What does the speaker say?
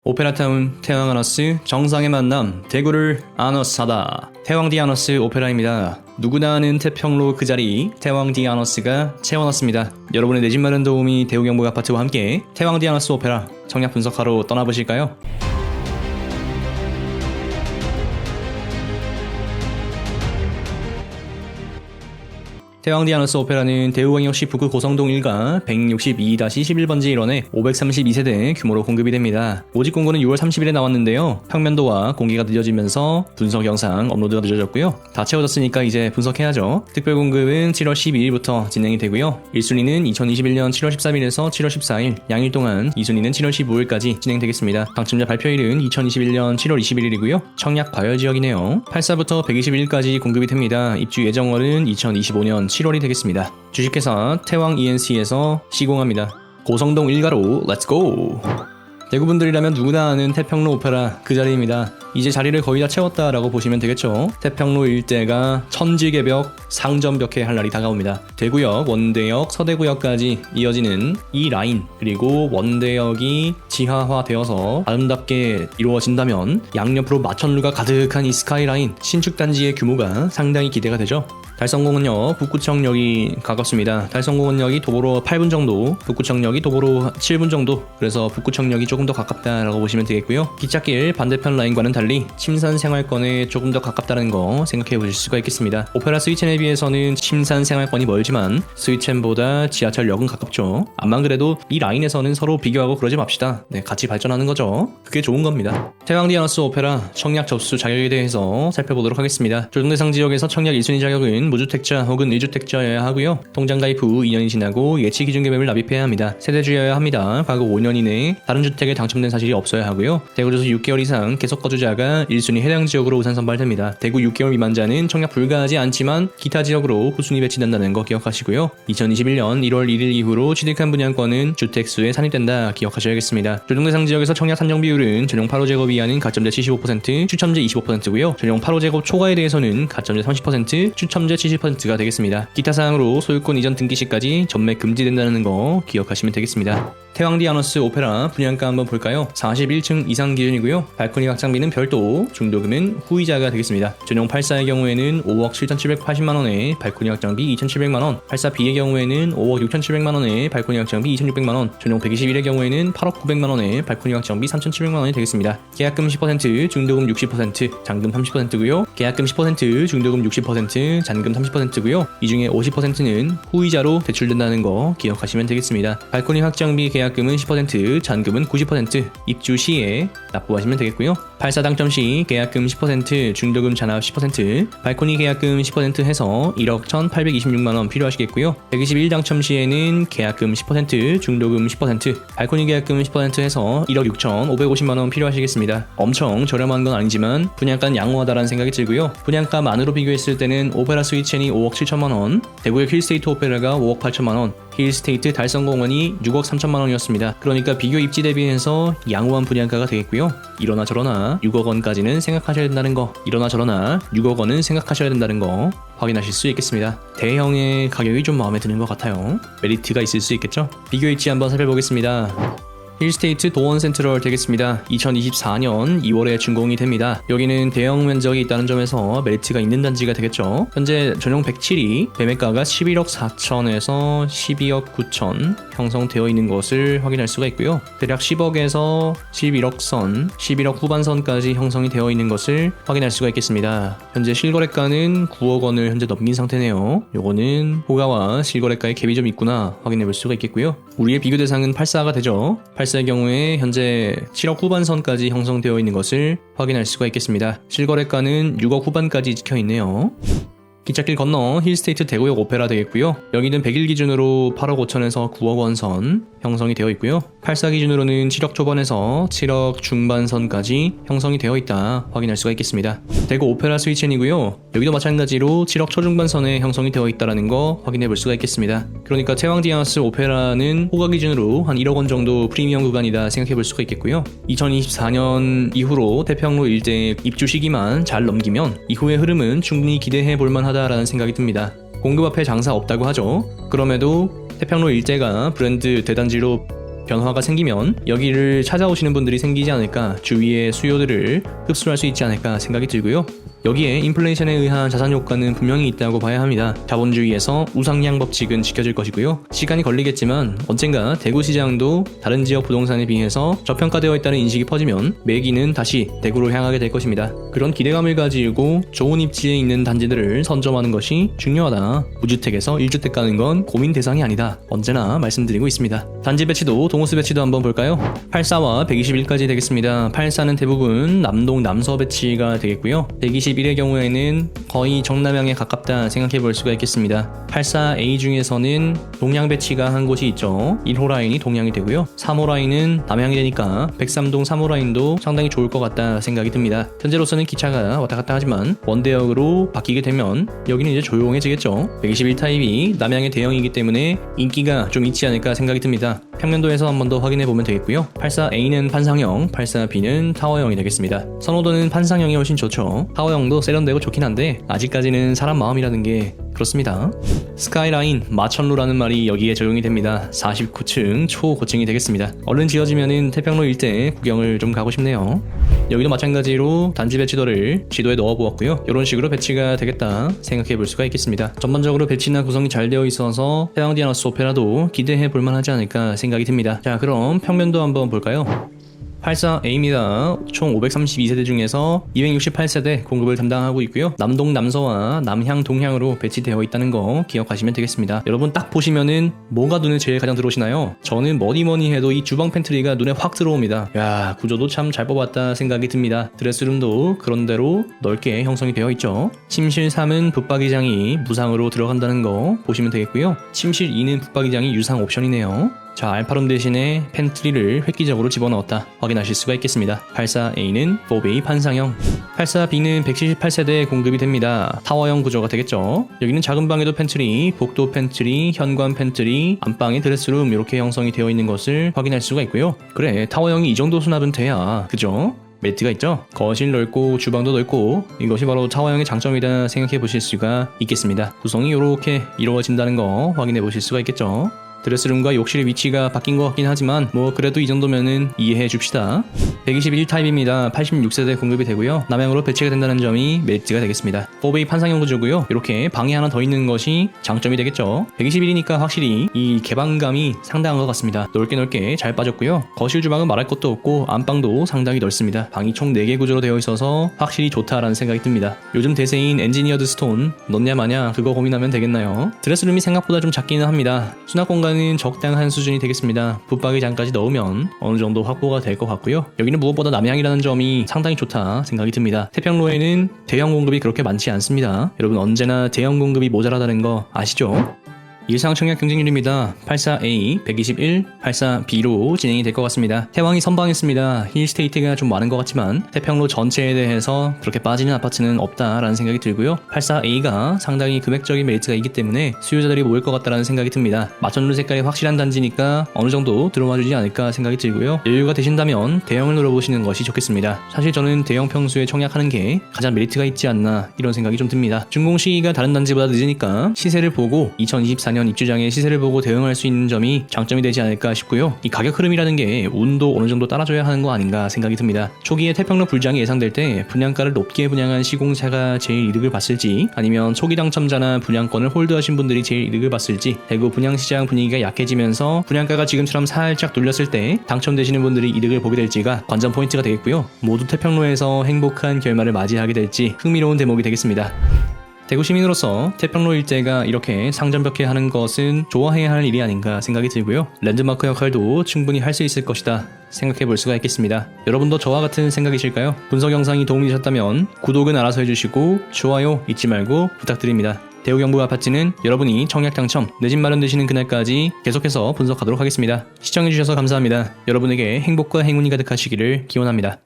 오페라타운 태왕아너스 정상의 만남 대구를 아너스하다. 태왕디 아너스 오페라입니다. 누구나 아는 태평로 그 자리 태왕디 아너스가 채워놨습니다. 여러분의 내 집 마련 도우미 대우경북 아파트와 함께 태왕디 아너스 오페라 청약 분석하러 떠나보실까요? 태왕디 아너스 오페라는 대우광역시 북구 고성동 1가 162-11번지 1원에 532세대 규모로 공급이 됩니다. 모집 공고는 6월 30일에 나왔는데요. 평면도와 공개가 늦어지면서 분석 영상 업로드가 늦어졌고요. 다 채워졌으니까 이제 분석해야죠. 특별 공급은 7월 12일부터 진행이 되고요. 1순위는 2021년 7월 13일에서 7월 14일, 양일 동안 2순위는 7월 15일까지 진행되겠습니다. 당첨자 발표일은 2021년 7월 21일이고요. 청약 과열 지역이네요. 84부터 121일까지 공급이 됩니다. 입주 예정월은 2025년 7월이 되겠습니다. 주식회사 태왕 ENC에서 시공합니다. 고성동 1가로 렛츠고! 대구분들이라면 누구나 아는 태평로 오페라 그 자리입니다. 이제 자리를 거의 다 채웠다라고 보시면 되겠죠. 태평로 일대가 천지개벽, 상점벽해 할 날이 다가옵니다. 대구역, 원대역, 서대구역까지 이어지는 이 라인, 그리고 원대역이 지하화되어서 아름답게 이루어진다면 양옆으로 마천루가 가득한 이 스카이라인, 신축단지의 규모가 상당히 기대가 되죠. 달성공원역, 북구청역이 가깝습니다. 달성공원역이 도보로 8분 정도, 북구청역이 도보로 7분 정도, 그래서 북구청역이 조금 더 가깝다라고 보시면 되겠고요. 기찻길 반대편 라인과는 달리 침산 생활권에 조금 더 가깝다는 거 생각해 보실 수가 있겠습니다. 오페라 스위첸에 비해서는 침산 생활권이 멀지만 스위첸보다 지하철역은 가깝죠. 암만 그래도 이 라인에서는 서로 비교하고 그러지 맙시다. 네, 같이 발전하는 거죠. 그게 좋은 겁니다. 태왕디 아너스 오페라 청약 접수 자격에 대해서 살펴보도록 하겠습니다. 조정대상 지역에서 청약 1순위 자격은 무주택자 혹은 1주택자여야 하고요. 통장 가입 후 2년이 지나고 예치 기준 계획을 납입해야 합니다. 세대주여야 합니다. 과거 5년 이내에 다른 주택에 당첨된 사실이 없어야 하고요. 대구에서 6개월 이상 계속 거주자가 1순위 해당 지역으로 우선 선발됩니다. 대구 6개월 미만자는 청약 불가하지 않지만 기타 지역으로 후순위 배치된다는 거 기억하시고요. 2021년 1월 1일 이후로 취득한 분양권은 주택수에 산입된다 기억하셔야겠습니다. 조정대상 지역에서 청약 산정 비율은 전용 8호제곱 이하는 가점제 75%, 추첨제 25%고요. 전용 8호제곱 초과에 대해서는 가점제 30%, 추첨제 70%가 되겠습니다. 기타 사항으로 소유권 이전 등기 시까지 전매 금지된다는 거 기억하시면 되겠습니다. 태왕디 아너스 오페라 분양가 한번 볼까요? 41층 이상 기준이고요. 발코니 확장비는 별도, 중도금은 후이자가 되겠습니다. 전용 84의 경우에는 5억 7,780만원에 발코니 확장비 2,700만원, 84B의 경우에는 5억 6,700만원에 발코니 확장비 2,600만원, 전용 121의 경우에는 8억 900만원에 발코니 확장비 3,700만원이 되겠습니다. 계약금 10%, 중도금 60%, 잔금 30%고요. 계약금 10%, 중도금 60%, 잔금 30%고요. 이 중에 50%는 후이자로 대출된다는 거 기억하시면 되겠습니다. 발코니 확장비 계약금은 10%, 잔금은 90%, 입주 시에 납부하시면 되겠고요. 84 당첨 시 계약금 10%, 중도금 잔압 10%, 발코니 계약금 10% 해서 1억 1,826만원 필요하시겠고요. 121 당첨 시에는 계약금 10%, 중도금 10%, 발코니 계약금 10% 해서 1억 6,550만원 필요하시겠습니다. 엄청 저렴한 건 아니지만 분양가는 양호하다라는 생각이 들고요. 분양가만으로 비교했을 때는 오페라 스위첸이 5억 7천만원, 대구의 힐스테이트 오페라가 5억 8천만원, 힐스테이트 달성공원이 6억 3천만원이었습니다. 그러니까 비교 입지 대비해서 양호한 분양가가 되겠고요. 이러나 저러나 6억 원까지는 생각하셔야 된다는 거, 이러나 저러나 6억 원은 생각하셔야 된다는 거 확인하실 수 있겠습니다. 대형의 가격이 좀 마음에 드는 것 같아요. 메리트가 있을 수 있겠죠? 비교 입지 한번 살펴보겠습니다. 힐스테이트 도원 센트럴 되겠습니다. 2024년 2월에 준공이 됩니다. 여기는 대형 면적이 있다는 점에서 메리트가 있는 단지가 되겠죠. 현재 전용 107이 매매가가 11억 4천에서 12억 9천 형성되어 있는 것을 확인할 수가 있고요. 대략 10억에서 11억 선, 11억 후반선까지 형성이 되어 있는 것을 확인할 수가 있겠습니다. 현재 실거래가는 9억 원을 현재 넘긴 상태네요. 요거는 호가와 실거래가의 갭이 좀 있구나 확인해 볼 수가 있겠고요. 우리의 비교 대상은 84가 되죠. 84의 경우에 현재 7억 후반선까지 형성되어 있는 것을 확인할 수가 있겠습니다. 실거래가는 6억 후반까지 찍혀 있네요. 기찻길 건너 힐스테이트 대구역 오페라 되겠고요. 여기는 100일 기준으로 8억 5천에서 9억 원 선 형성이 되어 있고요. 84 기준으로는 7억 초반에서 7억 중반 선까지 형성이 되어 있다 확인할 수가 있겠습니다. 대구 오페라 스위첸이고요. 여기도 마찬가지로 7억 초중반 선에 형성이 되어 있다는 거 확인해 볼 수가 있겠습니다. 그러니까 태왕디 아너스 오페라는 호가 기준으로 한 1억 원 정도 프리미엄 구간이다 생각해 볼 수가 있겠고요. 2024년 이후로 태평로 일대 입주 시기만 잘 넘기면 이후의 흐름은 충분히 기대해 볼 만하다라는 생각이 듭니다. 공급 앞에 장사 없다고 하죠. 그럼에도 태평로 일대가 브랜드 대단지로 변화가 생기면 여기를 찾아오시는 분들이 생기지 않을까, 주위의 수요들을 흡수할 수 있지 않을까 생각이 들고요. 여기에 인플레이션에 의한 자산 효과는 분명히 있다고 봐야 합니다. 자본주의에서 우상향 법칙은 지켜질 것이고요. 시간이 걸리겠지만 언젠가 대구 시장도 다른 지역 부동산에 비해서 저평가되어 있다는 인식이 퍼지면 매기는 다시 대구로 향하게 될 것입니다. 그런 기대감을 가지고 좋은 입지에 있는 단지들을 선점하는 것이 중요하다. 무주택에서 1주택 가는 건 고민 대상이 아니다. 언제나 말씀드리고 있습니다. 단지 배치도 동호수 배치도 한번 볼까요? 84와 121까지 되겠습니다. 84는 대부분 남동 남서 배치가 되겠고요. 121의 경우에는 거의 정남향에 가깝다 생각해 볼 수가 있겠습니다. 84A 중에서는 동양 배치가 한 곳이 있죠. 1호 라인이 동양이 되고요. 3호 라인은 남향이 되니까 103동 3호 라인도 상당히 좋을 것 같다 생각이 듭니다. 현재로서는 기차가 왔다 갔다 하지만 원대역으로 바뀌게 되면 여기는 이제 조용해지겠죠. 121 타입이 남향의 대형이기 때문에 인기가 좀 있지 않을까 생각이 듭니다. 평면도에서 한 번 더 확인해 보면 되겠고요. 84A는 판상형, 84B는 타워형이 되겠습니다. 선호도는 판상형이 훨씬 좋죠. 타워형도 세련되고 좋긴 한데 아직까지는 사람 마음이라는 게 그렇습니다. 스카이라인 마천루라는 말이 여기에 적용이 됩니다. 49층 초고층이 되겠습니다. 얼른 지어지면은 태평로 일대 구경을 좀 가고 싶네요. 여기도 마찬가지로 단지 배치도를 지도에 넣어 보았고요. 이런 식으로 배치가 되겠다 생각해 볼 수가 있겠습니다. 전반적으로 배치나 구성이 잘 되어 있어서 태왕디아너스 오페라도 기대해 볼 만하지 않을까 생각이 듭니다. 자, 그럼 평면도 한번 볼까요? 84A입니다. 총 532세대 중에서 268세대 공급을 담당하고 있고요. 남동 남서와 남향 동향으로 배치되어 있다는 거 기억하시면 되겠습니다. 여러분 딱 보시면은 뭐가 눈에 제일 가장 들어오시나요? 저는 뭐니 해도 이 주방 팬트리가 눈에 확 들어옵니다. 야, 구조도 참 잘 뽑았다 생각이 듭니다. 드레스룸도 그런대로 넓게 형성이 되어 있죠. 침실 3은 붙박이장이 무상으로 들어간다는 거 보시면 되겠고요. 침실 2는 붙박이장이 유상 옵션이네요. 자, 알파룸 대신에 팬트리를 획기적으로 집어넣었다 확인하실 수가 있겠습니다. 84A는 4베이 판상형, 84B는 178세대에 공급이 됩니다. 타워형 구조가 되겠죠. 여기는 작은 방에도 팬트리, 복도 팬트리, 현관 팬트리, 안방에 드레스룸 이렇게 형성이 되어 있는 것을 확인할 수가 있고요. 그래, 타워형이 이 정도 수납은 돼야, 그죠? 매트가 있죠? 거실 넓고 주방도 넓고 이것이 바로 타워형의 장점이다 생각해 보실 수가 있겠습니다. 구성이 이렇게 이루어진다는 거 확인해 보실 수가 있겠죠. 드레스룸과 욕실의 위치가 바뀐 것 같긴 하지만 뭐 그래도 이 정도면은 이해해 줍시다. 121 타입입니다. 86세대 공급이 되고요. 남향으로 배치가 된다는 점이 메리트가 되겠습니다. 4베이 판상형 구조고요. 이렇게 방이 하나 더 있는 것이 장점이 되겠죠. 121이니까 확실히 이 개방감이 상당한 것 같습니다. 넓게 잘 빠졌고요. 거실 주방은 말할 것도 없고 안방도 상당히 넓습니다. 방이 총 4개 구조로 되어 있어서 확실히 좋다라는 생각이 듭니다. 요즘 대세인 엔지니어드 스톤 넣냐 마냐 그거 고민하면 되겠나요? 드레스룸이 생각보다 좀 작기는 합니다. 수납 공간은 적당한 수준이 되겠습니다. 붙박이장까지 넣으면 어느 정도 확보가 될 것 같고요. 여기는 무엇보다 남향이라는 점이 상당히 좋다 생각이 듭니다. 태평로에는 대형 공급이 그렇게 많지 않습니다. 여러분 언제나 대형 공급이 모자라다는 거 아시죠? 일상 청약 경쟁률입니다. 84A, 121, 84B로 진행이 될 것 같습니다. 태왕이 선방했습니다. 힐스테이트가 좀 많은 것 같지만 태평로 전체에 대해서 그렇게 빠지는 아파트는 없다라는 생각이 들고요. 84A가 상당히 금액적인 메리트가 있기 때문에 수요자들이 모일 것 같다라는 생각이 듭니다. 마천루 색깔이 확실한 단지니까 어느 정도 들어와주지 않을까 생각이 들고요. 여유가 되신다면 대형을 눌러보시는 것이 좋겠습니다. 사실 저는 대형 평수에 청약하는 게 가장 메리트가 있지 않나 이런 생각이 좀 듭니다. 준공 시기가 다른 단지보다 늦으니까 시세를 보고 2024년 입주장의 시세를 보고 대응할 수 있는 점이 장점이 되지 않을까 싶고요. 이 가격 흐름이라는 게 운도 어느 정도 따라줘야 하는 거 아닌가 생각이 듭니다. 초기에 태평로 불장이 예상될 때 분양가를 높게 분양한 시공사가 제일 이득을 봤을지 아니면 초기 당첨자나 분양권을 홀드하신 분들이 제일 이득을 봤을지 대구 분양시장 분위기가 약해지면서 분양가가 지금처럼 살짝 눌렸을 때 당첨되시는 분들이 이득을 보게 될지가 관전 포인트가 되겠고요. 모두 태평로에서 행복한 결말을 맞이하게 될지 흥미로운 대목이 되겠습니다. 대구 시민으로서 태평로 일대가 이렇게 상점벽해 하는 것은 좋아해야 할 일이 아닌가 생각이 들고요. 랜드마크 역할도 충분히 할 수 있을 것이다 생각해 볼 수가 있겠습니다. 여러분도 저와 같은 생각이실까요? 분석 영상이 도움이 되셨다면 구독은 알아서 해주시고 좋아요 잊지 말고 부탁드립니다. 대우경북 아파트는 여러분이 청약 당첨, 내 집 마련되시는 그날까지 계속해서 분석하도록 하겠습니다. 시청해주셔서 감사합니다. 여러분에게 행복과 행운이 가득하시기를 기원합니다.